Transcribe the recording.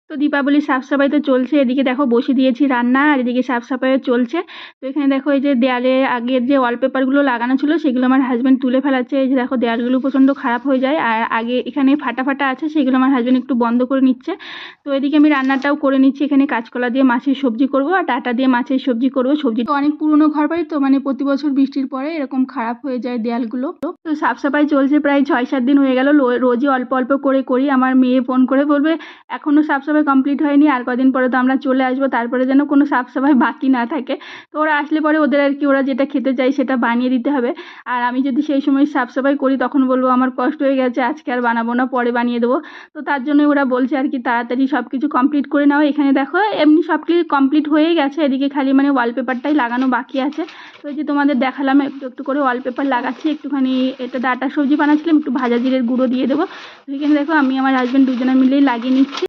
তো দীপাবলির সাফ সাফাই তো চলছে, এদিকে দেখো বসে দিয়েছি রান্না আর এদিকে সাফ সাফাইও চলছে। তো এখানে দেখো এই যে দেয়ালে আগের যে ওয়ালপেপারগুলো লাগানো ছিল সেগুলো আমার হাজব্যান্ড তুলে ফেলাচ্ছে। এই যে দেখো দেয়ালগুলো প্রচণ্ড খারাপ হয়ে যায়, আর আগে এখানে ফাটা ফাটা আছে সেগুলো আমার হাজব্যান্ড একটু বন্ধ করে নিচ্ছে। তো এদিকে আমি রান্নাটাও করে নিচ্ছি, এখানে কাঁচকলা দিয়ে মাছের সবজি করব আর ডাঁটা দিয়ে মাছের সবজি করব। সবজি তো অনেক পুরনো ঘর বাড়ি, তো মানে প্রতি বছর বৃষ্টির পরে এরকম খারাপ হয়ে যায় দেয়ালগুলো। তো সাফ সাফাই চলছে প্রায় 6-7 দিন হয়ে গেল, রোজই অল্প অল্প করে করি। আমার মেয়ে ফোন করে বলবে এখনও সাফ সাফাই কমপ্লিট হয়নি, আর কদিন পরে তো আমরা চলে আসবো, তারপরে যেন কোনো সাফ সাফাই বাকি না থাকে। তো ওরা আসলে পরে ওদের আর কি ওরা যেটা খেতে চায় সেটা বানিয়ে দিতে হবে। আর আমি যদি সেই সময় সাফ সাফাই করি তখন বলবো আমার কষ্ট হয়ে গেছে, আজকে আর বানাবো না, পরে বানিয়ে দেবো। তো তার জন্য ওরা বলছে আর কি তাড়াতাড়ি সব কিছু কমপ্লিট করে নাও। এখানে দেখো এমনি সব কিছু কমপ্লিট হয়ে গেছে, এদিকে খালি মানে ওয়ালপেপারটাই লাগানো বাকি আছে। তো এই যে তোমাদের দেখালাম একটু একটু করে ওয়ালপেপার লাগাচ্ছি। একটুখানি এটা ডাঁটা সবজি বানাচ্ছিলাম, একটু ভাজা জিরের গুঁড়ো দিয়ে দেবো। তো এখানে দেখো আমি আমার হাজব্যান্ড দুজনে মিলেই লাগিয়ে নিচ্ছি।